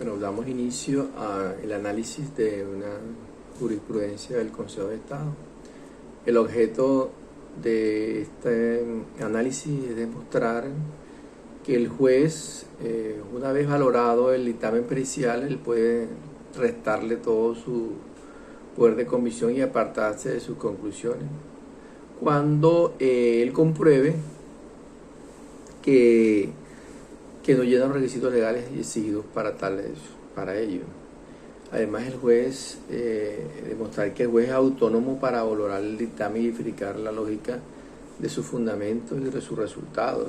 Bueno, damos inicio al análisis de una jurisprudencia del Consejo de Estado. El objeto de este análisis es demostrar que el juez, una vez valorado el dictamen pericial, él puede restarle todo su poder de comisión y apartarse de sus conclusiones cuando él compruebe que no llenan los requisitos legales exigidos para ello. Además, el juez, demostrar que el juez es autónomo para valorar el dictamen y verificar la lógica de sus fundamentos y de sus resultados.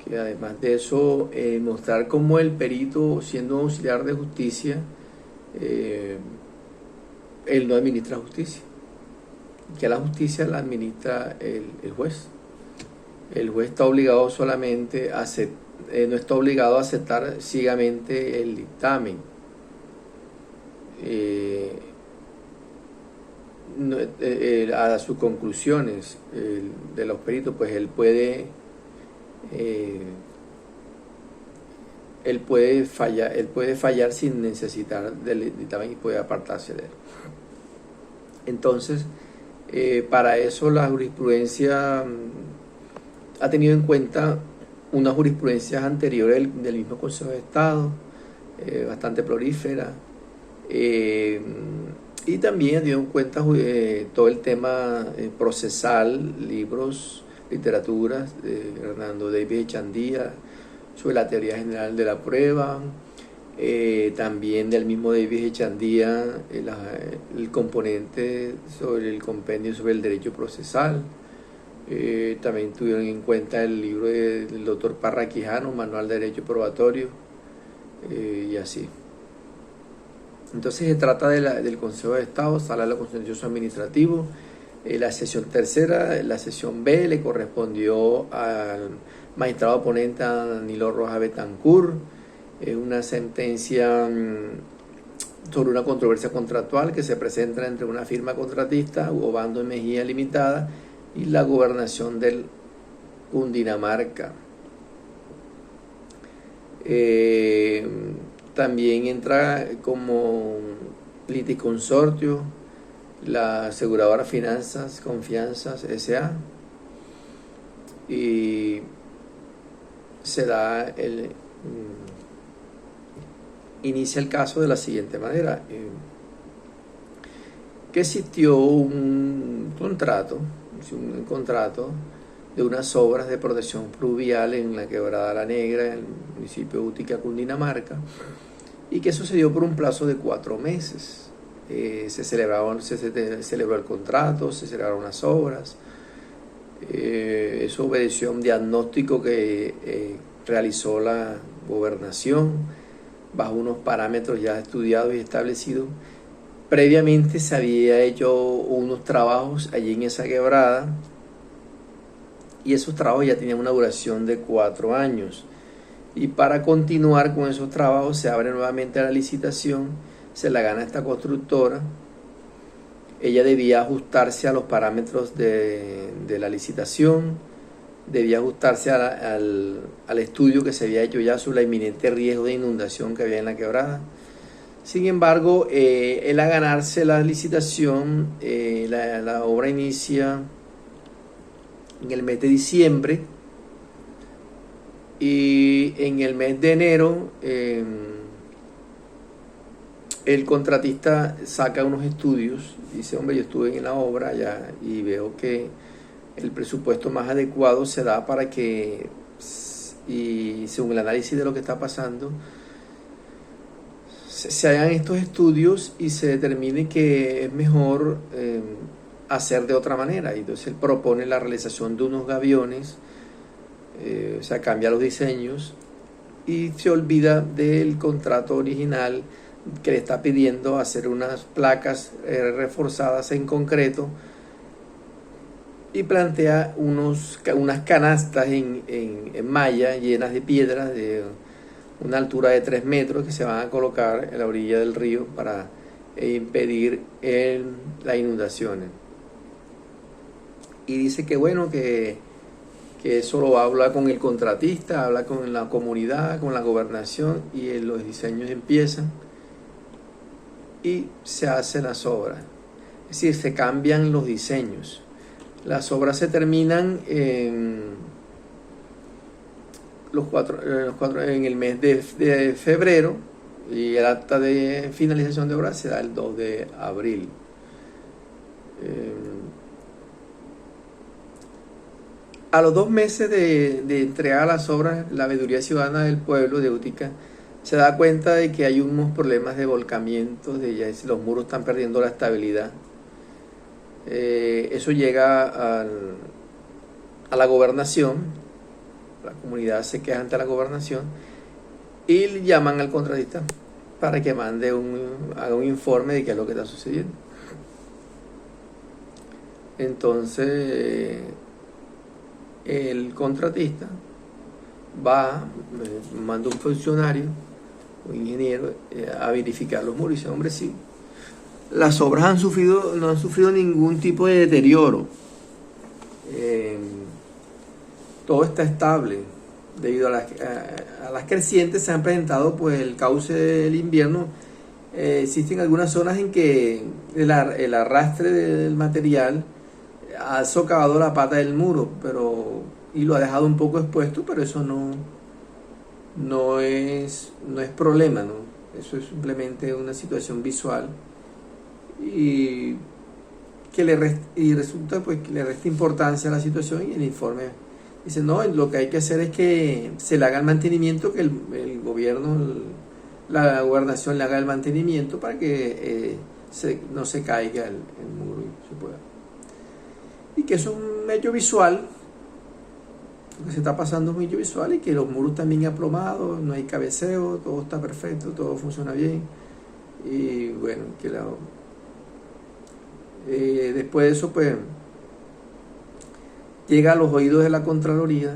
Que además de eso, mostrar cómo el perito, siendo auxiliar de justicia, él no administra justicia, que la justicia la administra el juez. El juez está obligado solamente no está obligado a aceptar ciegamente el dictamen. A sus conclusiones de los peritos, pues él puede fallar sin necesitar del dictamen y puede apartarse de él. Entonces, para eso la jurisprudencia ha tenido en cuenta unas jurisprudencias anteriores del mismo Consejo de Estado, bastante prolífera, y también ha tenido en cuenta todo el tema procesal, libros, literaturas de Hernando Davis Echandía sobre la teoría general de la prueba, también del mismo Davis Echandía el componente sobre el compendio sobre el derecho procesal. También tuvieron en cuenta el libro del doctor Parra Quijano, Manual de Derecho Probatorio, y así. Entonces se trata del Consejo de Estado, Sala de lo Contencioso Administrativo. La sesión tercera, la sesión B, le correspondió al magistrado oponente Danilo Rojas Betancourt. Una sentencia sobre una controversia contractual que se presenta entre una firma contratista, Obando y Mejía Limitada, y la gobernación del Cundinamarca. También entra como liticonsortio la aseguradora Finanzas Confianzas S.A. y se da inicia el caso de la siguiente manera: que existió un contrato de unas obras de protección pluvial en la Quebrada La Negra, en el municipio de Utica, Cundinamarca, y que sucedió por un plazo de 4 meses. Se celebró el contrato, se celebraron las obras. Eso obedeció a un diagnóstico que realizó la gobernación bajo unos parámetros ya estudiados y establecidos. Previamente se había hecho unos trabajos allí en esa quebrada y esos trabajos ya tenían una duración de 4 años. Y para continuar con esos trabajos se abre nuevamente la licitación, se la gana esta constructora. Ella debía ajustarse a los parámetros de la licitación, debía ajustarse al estudio que se había hecho ya sobre el inminente riesgo de inundación que había en la quebrada. Sin embargo, él a ganarse la licitación, la obra inicia en el mes de diciembre y en el mes de enero el contratista saca unos estudios, dice: hombre, yo estuve en la obra ya y veo que el presupuesto más adecuado se da para que, y según el análisis de lo que está pasando, se hagan estos estudios y se determine que es mejor hacer de otra manera. Y entonces él propone la realización de unos gaviones, o sea, cambia los diseños y se olvida del contrato original que le está pidiendo hacer unas placas reforzadas en concreto, y plantea unas canastas en malla llenas de piedras de una altura de 3 metros que se van a colocar en la orilla del río para impedir las inundaciones. Y dice que bueno, que que eso lo habla con el contratista, habla con la comunidad, con la gobernación, y los diseños empiezan y se hacen las obras. Es decir, se cambian los diseños. Las obras se terminan en en el mes de febrero, y el acta de finalización de obras se da el 2 de abril. A los 2 meses de entregar las obras, la Veeduría Ciudadana del Pueblo de Útica se da cuenta de que hay unos problemas de volcamiento, los muros están perdiendo la estabilidad. Eso llega a la gobernación, la comunidad se queja ante la gobernación y llaman al contratista para que haga un informe de qué es lo que está sucediendo. Entonces el contratista manda un funcionario, un ingeniero, a verificar los muros y dice: hombre, sí, las obras no han sufrido ningún tipo de deterioro, todo está estable. Debido a las crecientes se han presentado, pues, el cauce del invierno. Existen algunas zonas en que el arrastre del material ha socavado la pata del muro, y lo ha dejado un poco expuesto, pero eso no es problema, ¿no? Eso es simplemente una situación visual y resulta, pues, que le resta importancia a la situación, y el informe dice: no, lo que hay que hacer es que se le haga el mantenimiento, que el gobierno, la gobernación le haga el mantenimiento para que no se caiga el muro y se pueda. Y que eso es un hecho visual, lo que se está pasando es un hecho visual, y que los muros también aplomados, no hay cabeceo, todo está perfecto, todo funciona bien. Y bueno, después de eso, pues, llega a los oídos de la Contraloría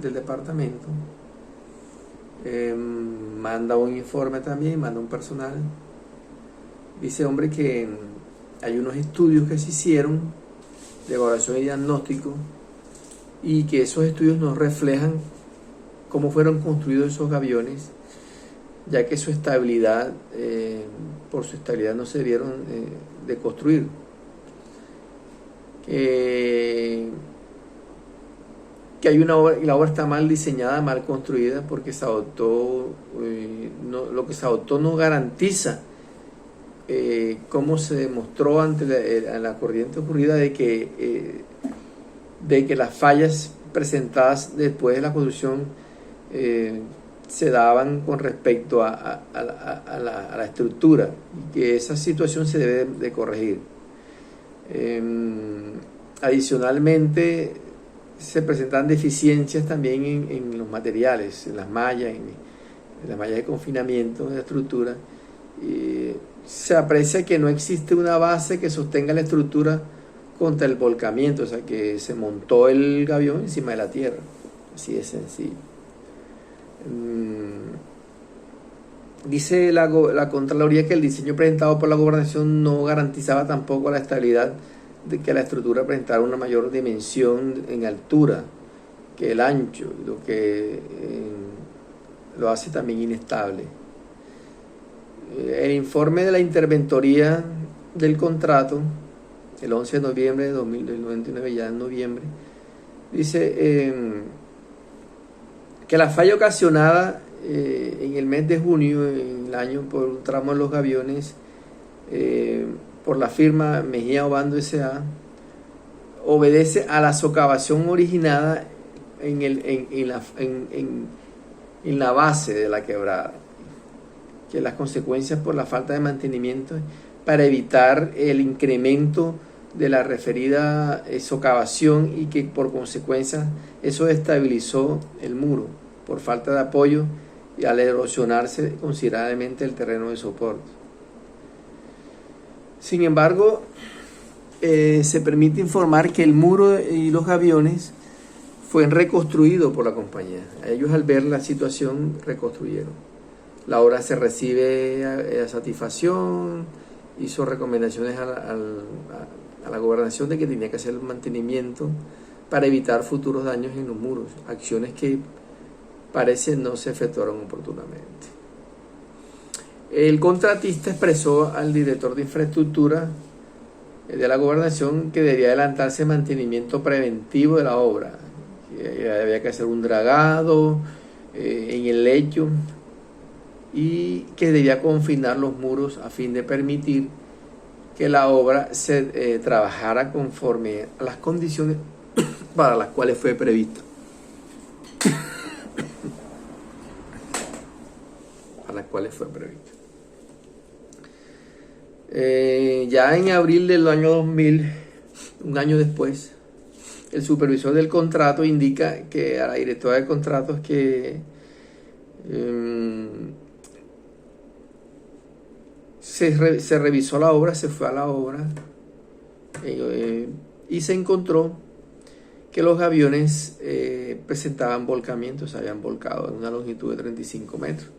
del departamento, manda un informe también, manda un personal, dice: hombre, que hay unos estudios que se hicieron de evaluación y diagnóstico, y que esos estudios no reflejan cómo fueron construidos esos gaviones, ya que por su estabilidad no se debieron de construir. Que hay la obra está mal diseñada, mal construida, porque lo que se adoptó no garantiza, como se demostró ante la corriente ocurrida, de que las fallas presentadas después de la construcción se daban con respecto a la estructura, y que esa situación se debe de corregir. Adicionalmente, se presentan deficiencias también en los materiales, en las mallas, en las mallas de confinamiento de la estructura. Se aprecia que no existe una base que sostenga la estructura contra el volcamiento, o sea, que se montó el gavión encima de la tierra, así de sencillo. Dice la Contraloría que el diseño presentado por la gobernación no garantizaba tampoco la estabilidad de que la estructura presentara una mayor dimensión en altura que el ancho, lo que lo hace también inestable. El informe de la interventoría del contrato, el 11 de noviembre de 2099, ya en noviembre, dice que la falla ocasionada en el mes de junio, en el año, por un tramo de los gaviones, por la firma Mejía Obando S.A., obedece a la socavación originada en la base de la quebrada, que las consecuencias por la falta de mantenimiento, para evitar el incremento de la referida socavación, y que por consecuencia eso estabilizó el muro por falta de apoyo y al erosionarse considerablemente el terreno de soporte. Sin embargo, se permite informar que el muro y los gaviones fueron reconstruidos por la compañía. Ellos, al ver la situación, reconstruyeron. La obra se recibe a satisfacción, hizo recomendaciones a la gobernación de que tenía que hacer el mantenimiento para evitar futuros daños en los muros, acciones que parece no se efectuaron oportunamente. El contratista expresó al director de infraestructura de la gobernación que debía adelantarse el mantenimiento preventivo de la obra, que había que hacer un dragado en el lecho y que debía confinar los muros a fin de permitir que la obra se trabajara conforme a las condiciones para las cuales fue prevista. Ya en abril del año 2000, un año después, el supervisor del contrato indica que a la directora de contratos que se revisó la obra, se fue a la obra y se encontró que los aviones presentaban volcamientos, se habían volcado en una longitud de 35 metros.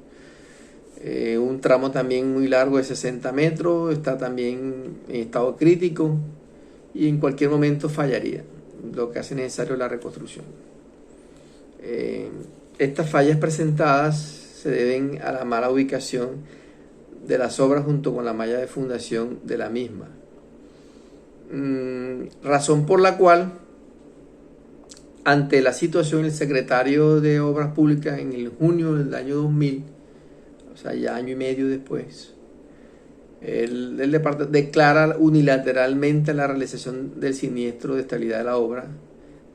Un tramo también muy largo de 60 metros, está también en estado crítico y en cualquier momento fallaría, lo que hace necesario la reconstrucción. Estas fallas presentadas se deben a la mala ubicación de las obras junto con la malla de fundación de la misma. Razón por la cual, ante la situación, el secretario de Obras Públicas en el junio del año 2000, o sea, ya año y medio después, el departamento declara unilateralmente la realización del siniestro de estabilidad de la obra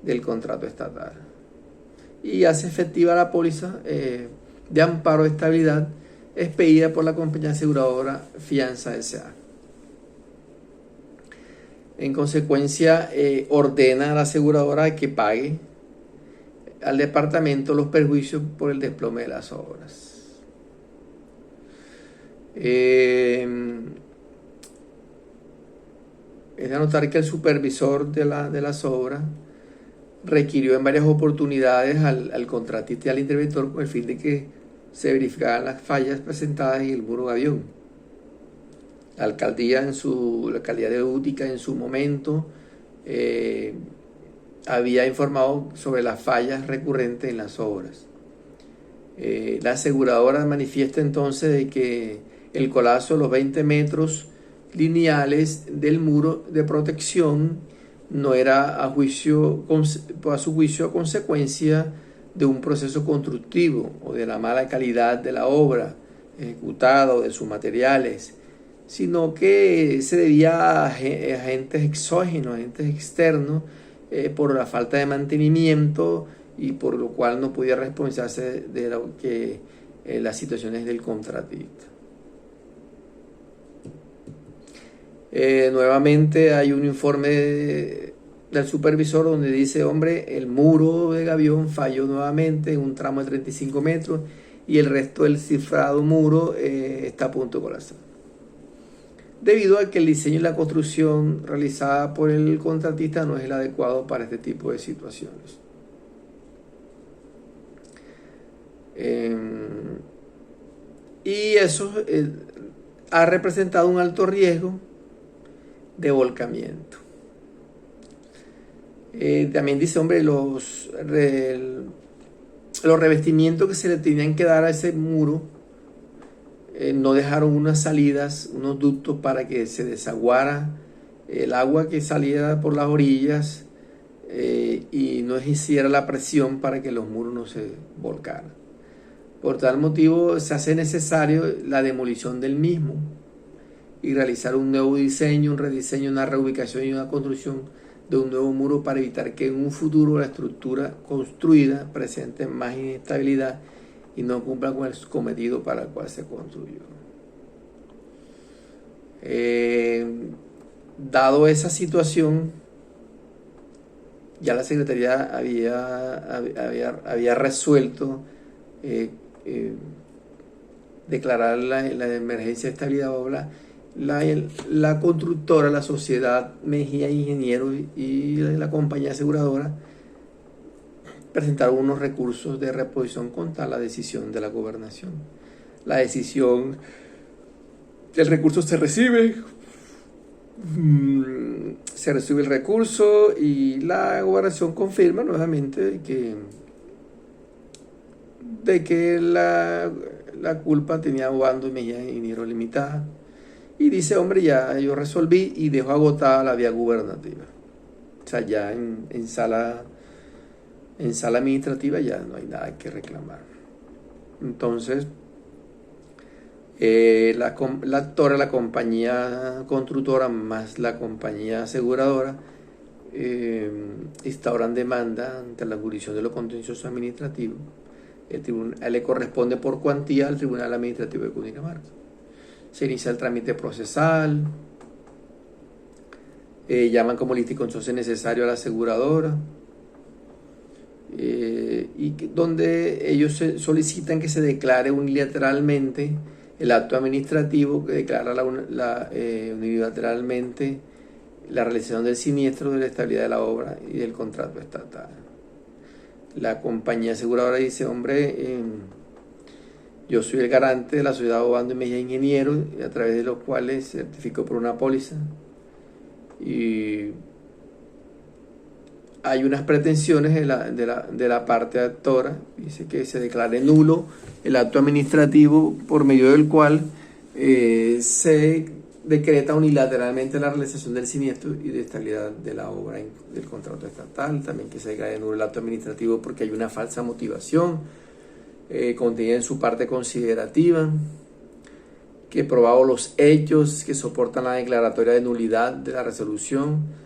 del contrato estatal y hace efectiva la póliza de amparo de estabilidad expedida por la compañía aseguradora Fianza S.A. En consecuencia, ordena a la aseguradora que pague al departamento los perjuicios por el desplome de las obras. Es de anotar que el supervisor de las obras requirió en varias oportunidades al contratista y al interventor con el fin de que se verificaran las fallas presentadas en el muro de avión. La alcaldía de Útica en su momento había informado sobre las fallas recurrentes en las obras. La aseguradora manifiesta entonces de que el colapso de los 20 metros lineales del muro de protección no era a su juicio a consecuencia de un proceso constructivo o de la mala calidad de la obra ejecutada o de sus materiales, sino que se debía a agentes exógenos, agentes externos, por la falta de mantenimiento y por lo cual no podía responsabilizarse de lo que las situaciones del contratista. Nuevamente hay un informe del supervisor donde dice, hombre, el muro de Gavión falló nuevamente en un tramo de 35 metros y el resto del cifrado muro está a punto de colapsar, debido a que el diseño y la construcción realizada por el contratista no es el adecuado para este tipo de situaciones. Y eso ha representado un alto riesgo de volcamiento. También dice, hombre, los revestimientos que se le tenían que dar a ese muro no dejaron unas salidas, unos ductos para que se desaguara el agua que salía por las orillas y no hiciera la presión para que los muros no se volcaran. Por tal motivo se hace necesario la demolición del mismo y realizar un nuevo diseño, un rediseño, una reubicación y una construcción de un nuevo muro para evitar que en un futuro la estructura construida presente más inestabilidad y no cumpla con el cometido para el cual se construyó. Dado esa situación, ya la Secretaría había resuelto declarar la emergencia de estabilidad de obra. La constructora, la sociedad Mejía Ingenieros y la compañía aseguradora presentaron unos recursos de reposición contra la decisión de la gobernación. El recurso se recibe Se recibe el recurso y la gobernación confirma nuevamente de que la culpa tenía Obando y Mejía Ingeniero Limitada. Y dice, hombre, ya yo resolví y dejo agotada la vía gubernativa. O sea, ya en sala administrativa ya no hay nada que reclamar. Entonces, la actora, la compañía constructora más la compañía aseguradora instauran demanda ante la jurisdicción de lo contencioso administrativo. El tribunal le corresponde por cuantía al Tribunal Administrativo de Cundinamarca. Se inicia el trámite procesal, llaman como litisconsorcio necesario a la aseguradora, y donde ellos solicitan que se declare unilateralmente el acto administrativo que declara unilateralmente la realización del siniestro, de la estabilidad de la obra y del contrato estatal. La compañía aseguradora dice, hombre, yo soy el garante de la sociedad Obando y Mejía Ingenieros, a través de los cuales certificó por una póliza, y hay unas pretensiones de la parte actora, dice que se declare nulo el acto administrativo por medio del cual se decreta unilateralmente la realización del siniestro y de estabilidad de la obra del contrato estatal. También que se declare nulo el acto administrativo porque hay una falsa motivación contenida en su parte considerativa, que probado los hechos que soportan la declaratoria de nulidad de la resolución,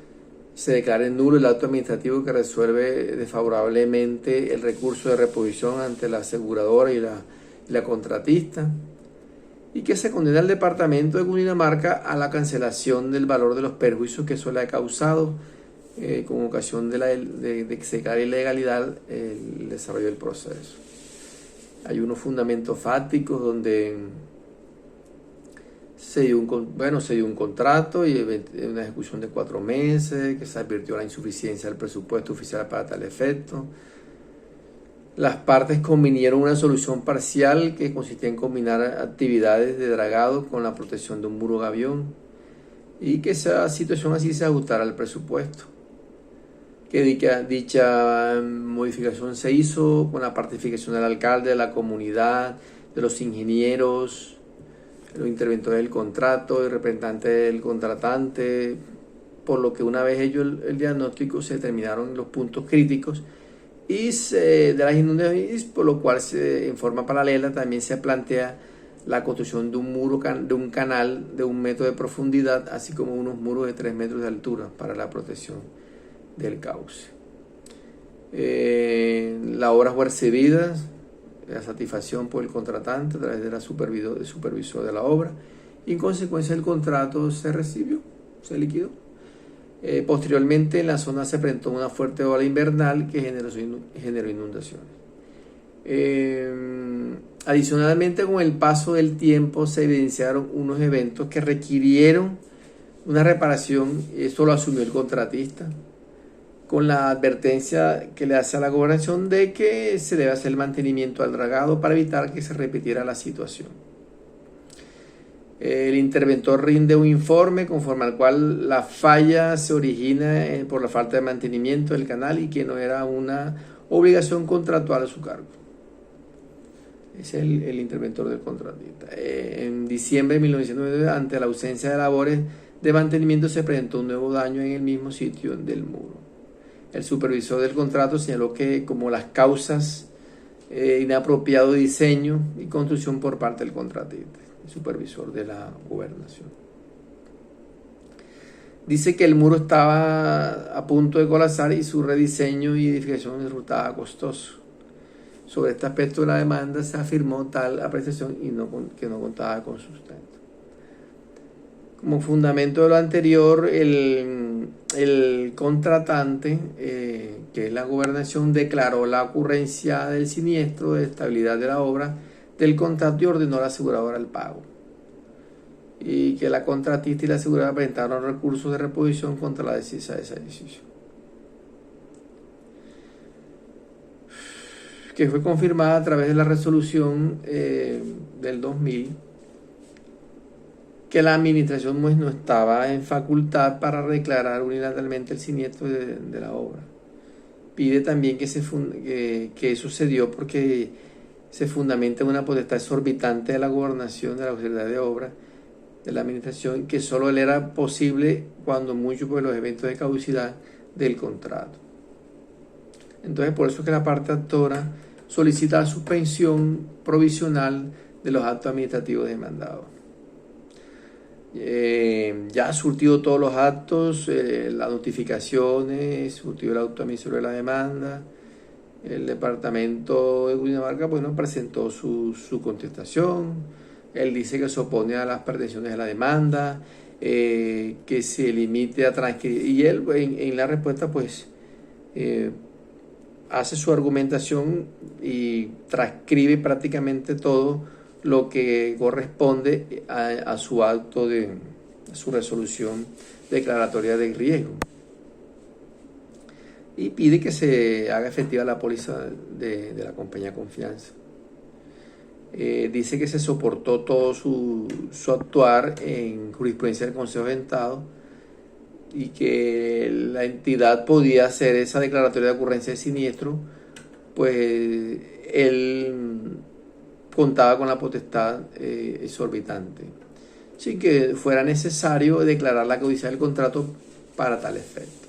se declare nulo el acto administrativo que resuelve desfavorablemente el recurso de reposición ante la aseguradora y la contratista, y que se condena al departamento de Cundinamarca a la cancelación del valor de los perjuicios que eso le ha causado con ocasión de que se declare ilegalidad el desarrollo del proceso. Hay unos fundamentos fácticos donde se dio un contrato y una ejecución de 4 meses, que se advirtió la insuficiencia del presupuesto oficial para tal efecto. Las partes convinieron una solución parcial que consistía en combinar actividades de dragado con la protección de un muro gavión, y que esa situación así se ajustara al presupuesto. Que dicha modificación se hizo con la participación del alcalde, de la comunidad, de los ingenieros, los interventores del contrato, el representante del contratante, por lo que una vez hecho el diagnóstico se determinaron los puntos críticos de las inundaciones, por lo cual en forma paralela también se plantea la construcción de un muro, de un canal de 1 metro de profundidad, así como unos muros de 3 metros de altura para la protección del cauce. Las obras fueron recibidas, la satisfacción por el contratante a través de la supervisor de la obra, y en consecuencia el contrato se recibió, se liquidó. Posteriormente en la zona se presentó una fuerte ola invernal que generó inundaciones. Adicionalmente, con el paso del tiempo se evidenciaron unos eventos que requirieron una reparación. Esto lo asumió el contratista, con la advertencia que le hace a la gobernación de que se debe hacer el mantenimiento al dragado para evitar que se repitiera la situación. El interventor rinde un informe conforme al cual la falla se origina por la falta de mantenimiento del canal y que no era una obligación contractual a su cargo. Es el interventor del contratista. En diciembre de 1999, ante la ausencia de labores de mantenimiento, se presentó un nuevo daño en el mismo sitio del muro. El supervisor del contrato señaló que como las causas inapropiado diseño y construcción por parte del contratista, el supervisor de la gobernación. Dice que el muro estaba a punto de colapsar y su rediseño y edificación resultaba costoso. Sobre este aspecto de la demanda se afirmó tal apreciación y que no contaba con sustento. Como fundamento de lo anterior, el contratante, que es la gobernación, declaró la ocurrencia del siniestro de estabilidad de la obra del contrato y ordenó a la aseguradora el pago. Y que la contratista y la aseguradora presentaron recursos de reposición contra la decisión de esa decisión, que fue confirmada a través de la resolución del 2000, que la administración pues, no estaba en facultad para declarar unilateralmente el siniestro de la obra. Pide también que eso se dio porque se fundamenta en una potestad exorbitante de la gobernación, de la Secretaría de Obras, de la administración, que solo le era posible cuando mucho por los eventos de caducidad del contrato. Entonces, por eso es que la parte actora solicita la suspensión provisional de los actos administrativos demandados. Ya ha surtido todos los actos, las notificaciones, surtido el auto administrativo de la demanda. El departamento de Cundinamarca presentó su contestación. Él dice que se opone a las pretensiones de la demanda, que se limite a transcribir. Y él en la respuesta hace su argumentación y transcribe prácticamente todo lo que corresponde a su acto a su resolución declaratoria de riesgo. Y pide que se haga efectiva la póliza de la compañía Confianza. Dice que se soportó todo su actuar en jurisprudencia del Consejo de Estado y que la entidad podía hacer esa declaratoria de ocurrencia de siniestro, pues él contaba con la potestad exorbitante, sin que fuera necesario declarar la caducidad del contrato para tal efecto.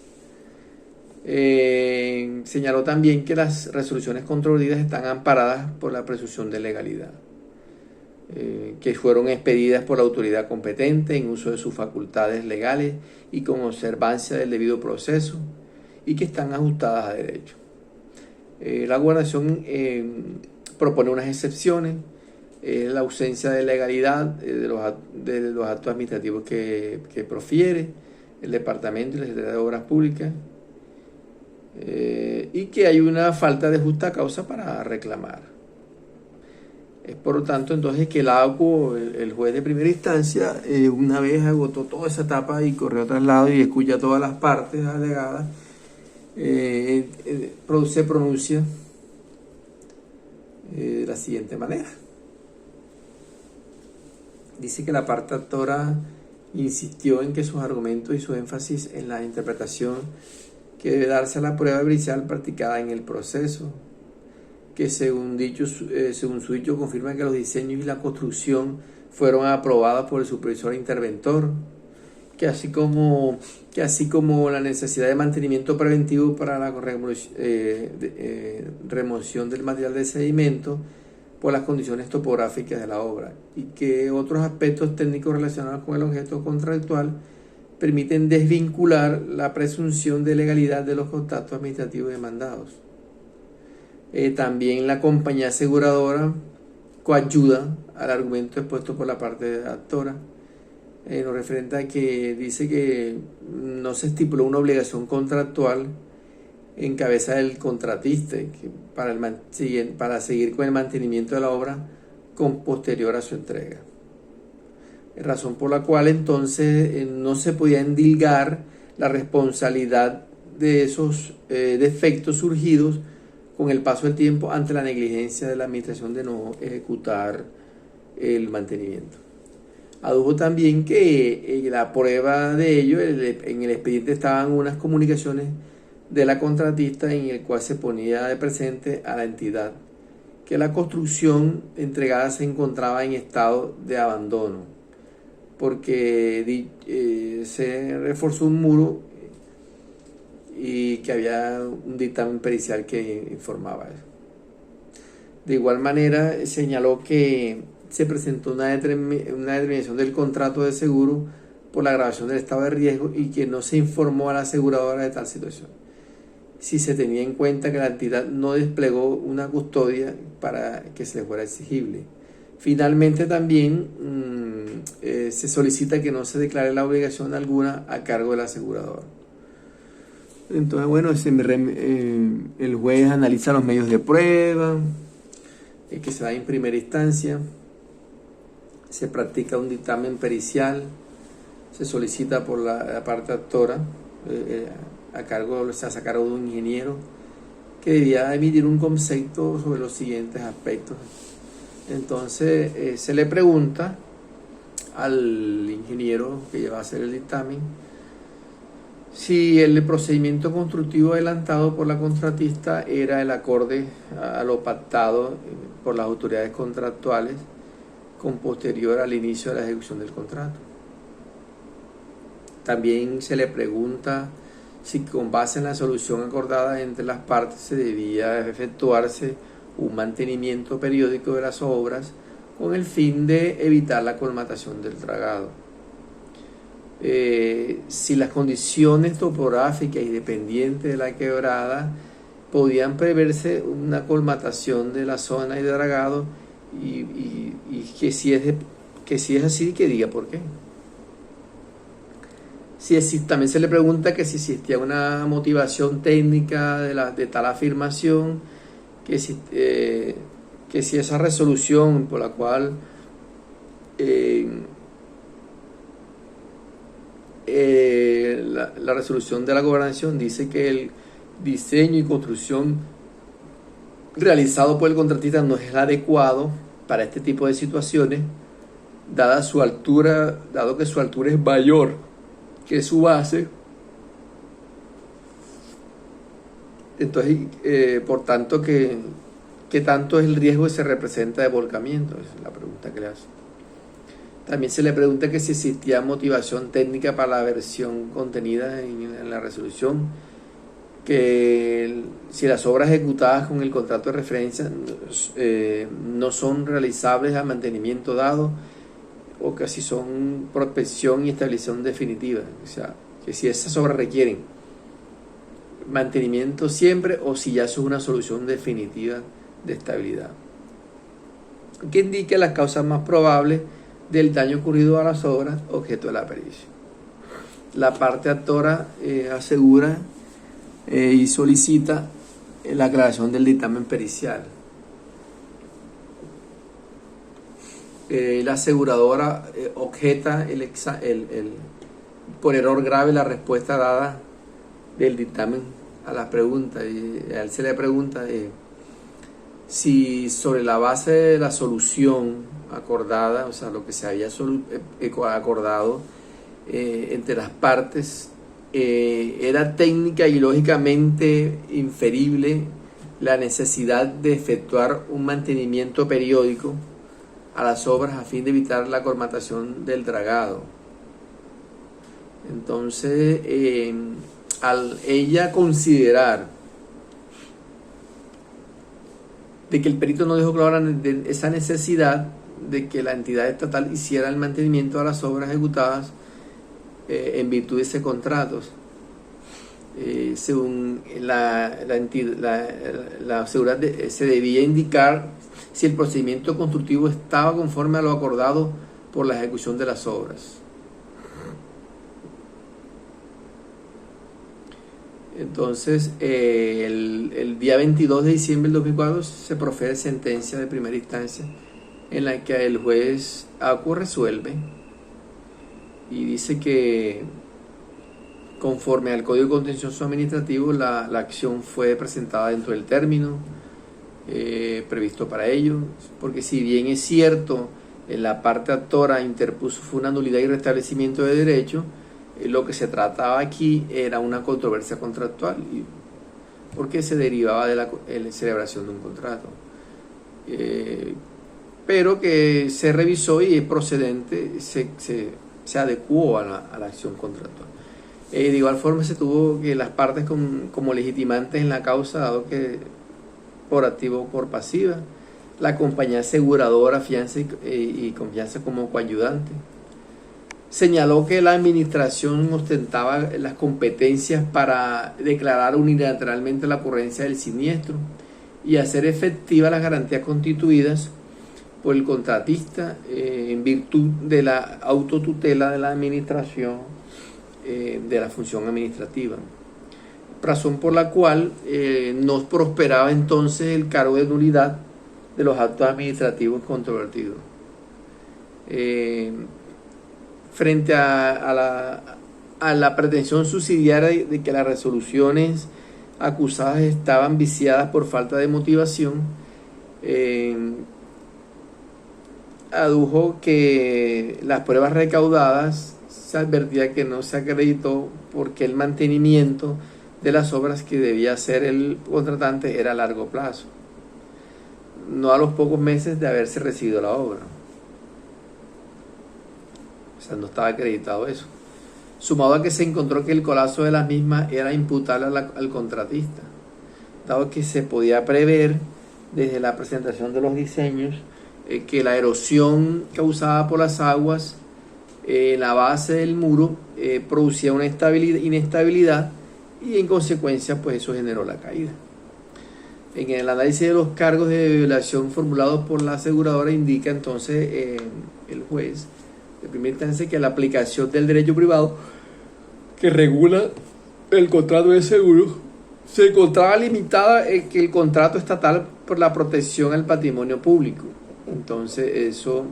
Señaló también que las resoluciones controvertidas están amparadas por la presunción de legalidad, que fueron expedidas por la autoridad competente en uso de sus facultades legales y con observancia del debido proceso y que están ajustadas a derecho. La gobernación propone unas excepciones, la ausencia de legalidad de los actos administrativos que profiere el Departamento y la Secretaría de Obras Públicas, y que hay una falta de justa causa para reclamar. Es por lo tanto entonces que el AUCO, el juez de primera instancia, una vez agotó toda esa etapa y corrió a traslado y escucha todas las partes alegadas, se pronuncia de la siguiente manera. Dice que la parte actora insistió en que sus argumentos y su énfasis en la interpretación que debe darse a la prueba pericial practicada en el proceso, que según su dicho confirma que los diseños y la construcción fueron aprobados por el supervisor interventor, que así como la necesidad de mantenimiento preventivo para la remoción del material de sedimento por las condiciones topográficas de la obra, y que otros aspectos técnicos relacionados con el objeto contractual permiten desvincular la presunción de legalidad de los contratos administrativos demandados. También la compañía aseguradora coayuda al argumento expuesto por la parte actora, lo referente a que dice que no se estipuló una obligación contractual en cabeza del contratista para seguir con el mantenimiento de la obra con posterior a su entrega. Razón por la cual entonces no se podía endilgar la responsabilidad de esos defectos surgidos con el paso del tiempo ante la negligencia de la administración de no ejecutar el mantenimiento. Adujo también que la prueba de ello, en el expediente estaban unas comunicaciones de la contratista en el cual se ponía de presente a la entidad que la construcción entregada se encontraba en estado de abandono, porque se reforzó un muro y que había un dictamen pericial que informaba eso. De igual manera, señaló que se presentó una determinación del contrato de seguro por la agravación del estado de riesgo y que no se informó a la aseguradora de tal situación, si se tenía en cuenta que la entidad no desplegó una custodia para que se le fuera exigible. Finalmente también se solicita que no se declare la obligación alguna a cargo del asegurador. Entonces, bueno, el juez analiza los medios de prueba que se da en primera instancia, se practica un dictamen pericial, se solicita por la parte actora, a cargo de un ingeniero que debía emitir un concepto sobre los siguientes aspectos. Entonces se le pregunta al ingeniero que iba a hacer el dictamen si el procedimiento constructivo adelantado por la contratista era el acorde a lo pactado por las autoridades contractuales con posterior al inicio de la ejecución del contrato. También se le pregunta si con base en la solución acordada entre las partes se debía efectuarse un mantenimiento periódico de las obras con el fin de evitar la colmatación del dragado. Si las condiciones topográficas y dependientes de la quebrada podían preverse una colmatación de la zona y de dragado, y que si es así, que diga por qué. También se le pregunta que si existía una motivación técnica de tal afirmación, que si esa resolución por la cual la resolución de la gobernación dice que el diseño y construcción realizado por el contratista no es el adecuado para este tipo de situaciones, dado que su altura es mayor que su base. Entonces, por tanto, ¿qué tanto es el riesgo que se representa de volcamiento? Esa es la pregunta que le hace. También se le pregunta que si existía motivación técnica para la versión contenida en la resolución, que si las obras ejecutadas con el contrato de referencia no son realizables al mantenimiento dado, o que si son prospección y estabilización definitiva, o sea, que si esas obras requieren mantenimiento siempre o si ya eso es una solución definitiva de estabilidad, que indique las causas más probables del daño ocurrido a las obras objeto de la pericia. La parte actora asegura y solicita la aclaración del dictamen pericial. La aseguradora objeta por error grave la respuesta dada del dictamen a las preguntas, y a él se le pregunta si sobre la base de la solución acordada, o sea, lo que se había acordado entre las partes, era técnica y lógicamente inferible la necesidad de efectuar un mantenimiento periódico a las obras a fin de evitar la colmatación del dragado. Entonces, al ella considerar de que el perito no dejó clara esa necesidad de que la entidad estatal hiciera el mantenimiento a las obras ejecutadas en virtud de ese contrato, según la aseguradora se debía indicar si el procedimiento constructivo estaba conforme a lo acordado por la ejecución de las obras. Entonces, el día 22 de diciembre del 2004 se profere sentencia de primera instancia en la que el juez ACU resuelve y dice que conforme al Código Contencioso Administrativo la acción fue presentada dentro del término previsto para ello, porque si bien es cierto la parte actora interpuso fue una nulidad y restablecimiento de derecho, lo que se trataba aquí era una controversia contractual porque se derivaba de la celebración de un contrato, pero que se revisó y es procedente, se adecuó a la acción contractual. De igual forma se tuvo que las partes como legitimantes en la causa, dado que por activa o por pasiva, la compañía aseguradora, fianza y confianza como coayudante. Señaló que la administración ostentaba las competencias para declarar unilateralmente la ocurrencia del siniestro y hacer efectivas las garantías constituidas por el contratista en virtud de la autotutela de la administración de la función administrativa, razón por la cual no prosperaba entonces el cargo de nulidad de los actos administrativos controvertidos. Frente a la pretensión subsidiaria de que las resoluciones acusadas estaban viciadas por falta de motivación, adujo que las pruebas recaudadas se advertía que no se acreditó porque el mantenimiento de las obras que debía hacer el contratante era a largo plazo, no a los pocos meses de haberse recibido la obra. O sea, no estaba acreditado eso. Sumado a que se encontró que el colapso de las mismas era imputable al contratista, dado que se podía prever desde la presentación de los diseños que la erosión causada por las aguas en la base del muro producía una inestabilidad y en consecuencia pues eso generó la caída. En el análisis de los cargos de violación formulados por la aseguradora indica entonces el juez de primera instancia que la aplicación del derecho privado que regula el contrato de seguro se encontraba limitada que el contrato estatal por la protección al patrimonio público. Entonces eso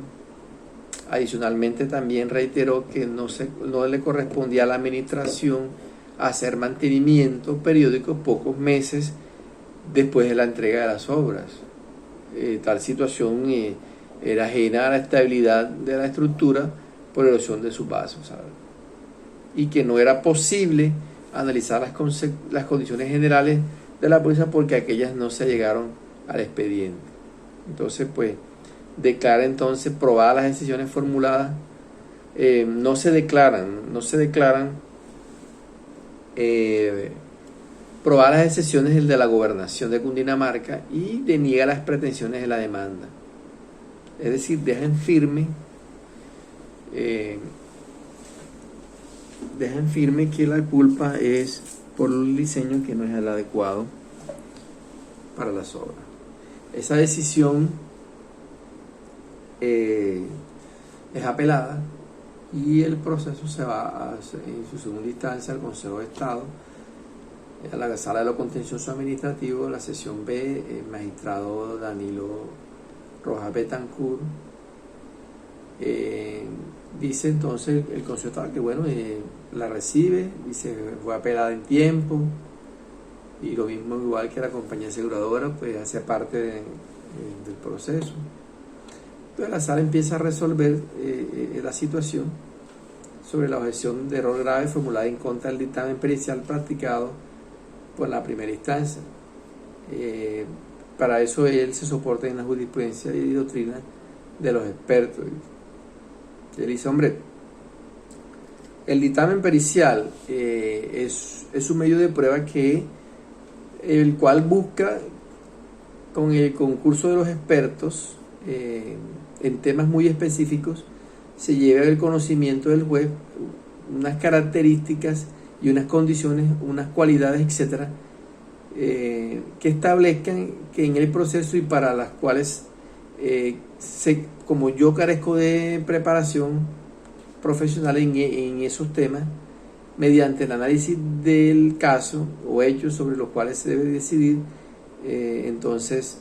adicionalmente también reiteró que no le correspondía a la administración hacer mantenimiento periódico pocos meses después de la entrega de las obras. Tal situación era ajena a la estabilidad de la estructura por erosión de sus vasos, ¿sabes? Y que no era posible analizar las condiciones generales de la póliza porque aquellas no se llegaron al expediente. Entonces, pues, declara entonces probadas las decisiones formuladas, no se declaran probadas las excepciones de la gobernación de Cundinamarca y deniega las pretensiones de la demanda. Es decir, deja en firme que la culpa es por el diseño que no es el adecuado para las obras. Esa decisión es apelada y el proceso se va en su segunda instancia al Consejo de Estado, a la Sala de lo Contencioso Administrativo, la sesión B, el magistrado Danilo Rojas Betancourt. Dice entonces el Consejo de Estado que bueno, la recibe, dice fue apelada en tiempo y lo mismo igual que la compañía aseguradora, pues hace parte del proceso. Entonces la sala empieza a resolver la situación sobre la objeción de error grave formulada en contra del dictamen pericial practicado por la primera instancia. Para eso él se soporta en la jurisprudencia y doctrina de los expertos. Él dice, hombre, el dictamen pericial es un medio de prueba el cual busca con el concurso de los expertos en temas muy específicos se lleve al conocimiento del juez unas características y unas condiciones, unas cualidades, etcétera, que establezcan que en el proceso y para las cuales como yo carezco de preparación profesional en esos temas, mediante el análisis del caso o hechos sobre los cuales se debe decidir, entonces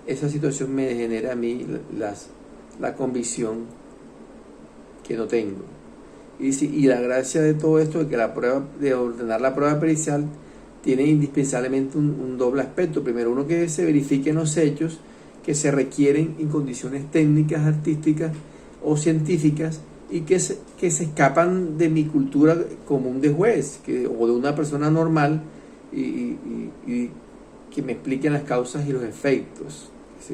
esa situación me genera a mí la convicción que no tengo. Y la gracia de todo esto es que de ordenar la prueba pericial tiene indispensablemente un doble aspecto. Primero, uno, que se verifiquen los hechos que se requieren en condiciones técnicas, artísticas o científicas y que se escapan de mi cultura común de juez o de una persona normal y que me expliquen las causas y los efectos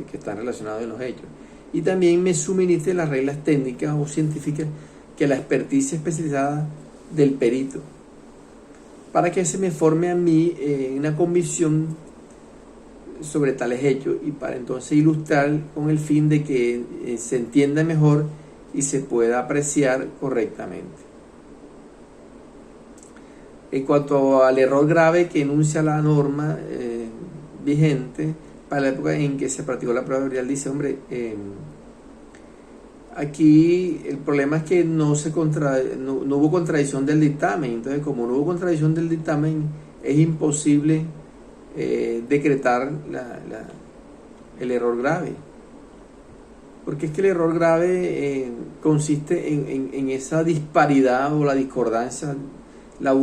que están relacionados en los hechos. Y también me suministre las reglas técnicas o científicas que la experticia especializada del perito, para que se me forme a mí una convicción sobre tales hechos y para entonces ilustrar con el fin de que se entienda mejor y se pueda apreciar correctamente. En cuanto al error grave que enuncia la norma vigente para la época en que se practicó la prueba pericial, dice, hombre, aquí el problema es que no hubo contradicción del dictamen. Entonces, como no hubo contradicción del dictamen, es imposible decretar el error grave, porque es que el error grave consiste en esa disparidad o la discordancia, la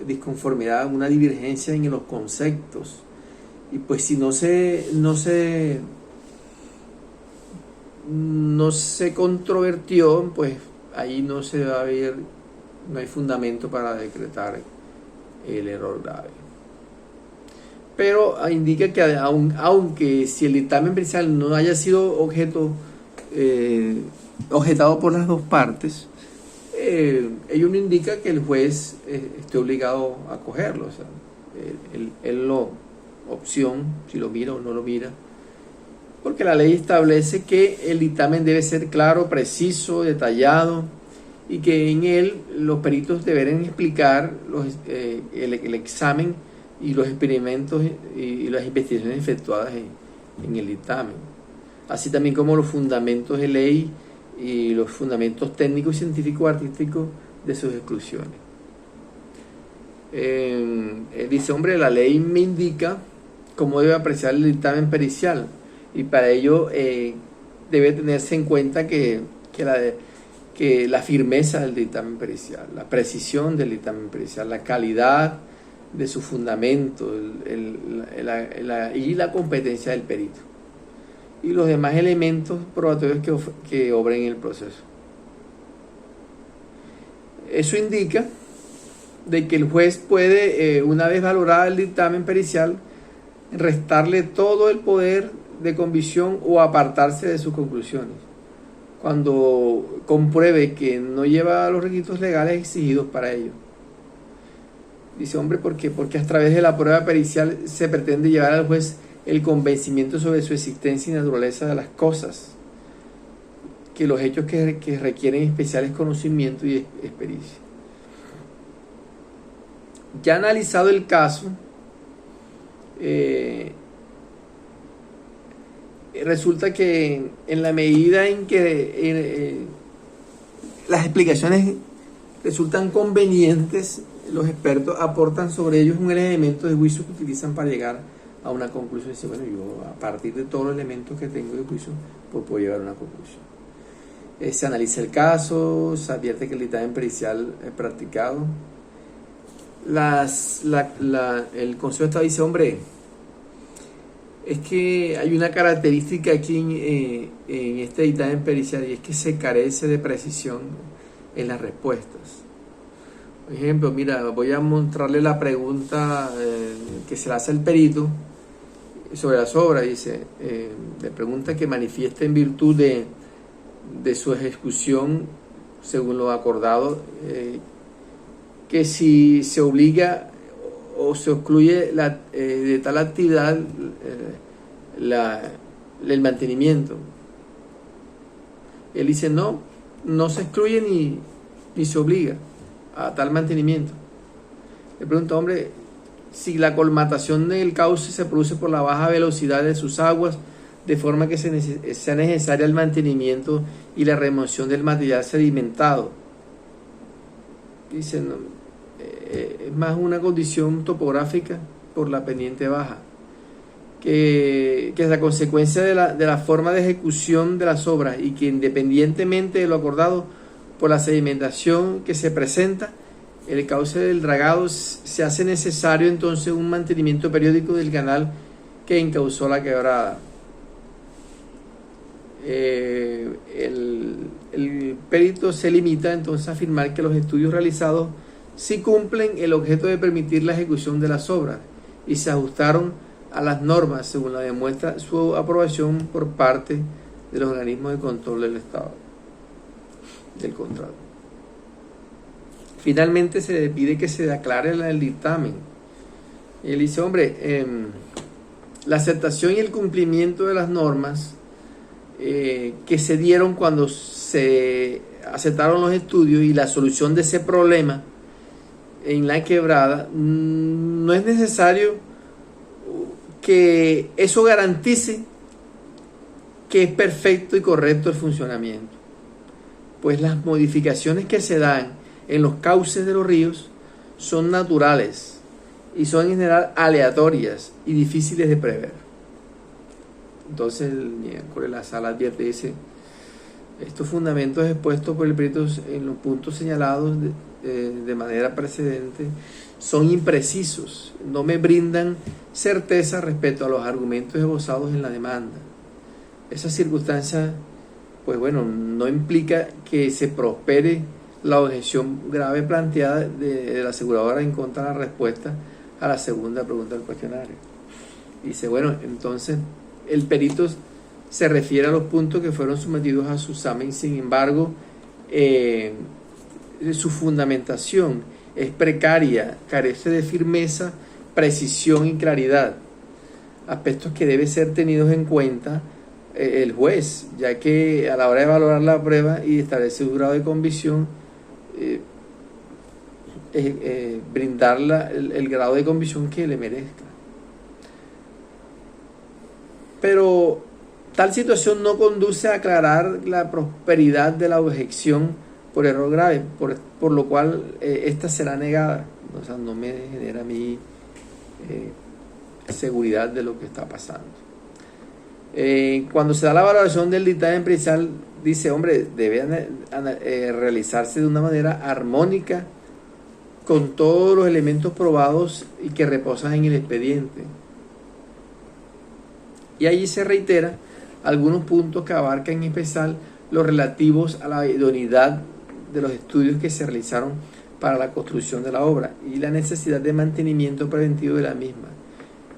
disconformidad, una divergencia en los conceptos. Y pues si no se no se controvertió, pues ahí no se va a ver, no hay fundamento para decretar el error grave. Pero indica que aunque si el dictamen pericial no haya sido objetado por las dos partes, ello no indica que el juez esté obligado a acogerlo. O sea, él lo opción si lo mira o no lo mira, porque la ley establece que el dictamen debe ser claro, preciso, detallado, y que en él los peritos deberán explicar el examen y los experimentos y las investigaciones efectuadas en el dictamen, así también como los fundamentos de ley y los fundamentos técnicos, científicos, artísticos de sus exclusiones. Dice, hombre, la ley me indica cómo debe apreciar el dictamen pericial, y para ello debe tenerse en cuenta que la firmeza del dictamen pericial, la precisión del dictamen pericial, la calidad de su fundamento y la competencia del perito y los demás elementos probatorios que obren en el proceso. Eso indica de que el juez puede, una vez valorado el dictamen pericial, restarle todo el poder de convicción o apartarse de sus conclusiones cuando compruebe que no lleva los requisitos legales exigidos para ello. Dice, hombre, ¿por qué? Porque a través de la prueba pericial se pretende llevar al juez el convencimiento sobre su existencia y naturaleza de las cosas, que los hechos que requieren especiales conocimientos y experiencia. Ya analizado el caso, resulta que en la medida en que las explicaciones resultan convenientes, los expertos aportan sobre ellos un elemento de juicio que utilizan para llegar a una conclusión. Dice, bueno, yo a partir de todos los elementos que tengo de juicio, pues puedo llegar a una conclusión. Se analiza el caso, se advierte que el dictamen pericial es practicado. El Consejo de Estado dice, hombre, es que hay una característica aquí en este dictamen pericial, y es que se carece de precisión en las respuestas. Por ejemplo, mira, voy a mostrarle la pregunta que se le hace al perito sobre las obras. Dice, le pregunta que manifieste en virtud de su ejecución según lo acordado, que si se obliga o se excluye de tal actividad el mantenimiento. Él dice, no se excluye ni se obliga a tal mantenimiento. Le pregunto, hombre, si la colmatación del cauce se produce por la baja velocidad de sus aguas, de forma que sea necesaria el mantenimiento y la remoción del material sedimentado. Dice, es más una condición topográfica por la pendiente baja, que es la consecuencia de la forma de ejecución de las obras, y que independientemente de lo acordado por la sedimentación que se presenta, el cauce del dragado, se hace necesario entonces un mantenimiento periódico del canal que encauzó la quebrada. El perito se limita entonces a afirmar que los estudios realizados sí cumplen el objeto de permitir la ejecución de las obras y se ajustaron a las normas, según la demuestra su aprobación por parte de los organismos de control del Estado, del contrato. Finalmente se le pide que se aclare el dictamen. Y él dice, hombre, la aceptación y el cumplimiento de las normas que se dieron cuando se aceptaron los estudios y la solución de ese problema en la quebrada, no es necesario que eso garantice que es perfecto y correcto el funcionamiento, pues las modificaciones que se dan en los cauces de los ríos son naturales y son en general aleatorias y difíciles de prever. Entonces el miércoles la sala advierte, dice, estos fundamentos expuestos por el perito en los puntos señalados de manera precedente son imprecisos, no me brindan certeza respecto a los argumentos esbozados en la demanda. Esas circunstancias pues bueno, no implica que se prospere la objeción grave planteada de la aseguradora en contra de la respuesta a la segunda pregunta del cuestionario. Dice, bueno, entonces el perito se refiere a los puntos que fueron sometidos a su examen, sin embargo, su fundamentación es precaria, carece de firmeza, precisión y claridad, aspectos que deben ser tenidos en cuenta el juez, ya que a la hora de valorar la prueba y establecer un grado de convicción, brindarla el grado de convicción que le merezca. Pero tal situación no conduce a aclarar la prosperidad de la objeción por error grave, por lo cual esta será negada. O sea, no me genera a mí seguridad de lo que está pasando. Cuando se da la valoración del dictamen pericial, dice, hombre, debe realizarse de una manera armónica con todos los elementos probados y que reposan en el expediente. Y allí se reitera algunos puntos que abarcan en especial los relativos a la idoneidad de los estudios que se realizaron para la construcción de la obra y la necesidad de mantenimiento preventivo de la misma.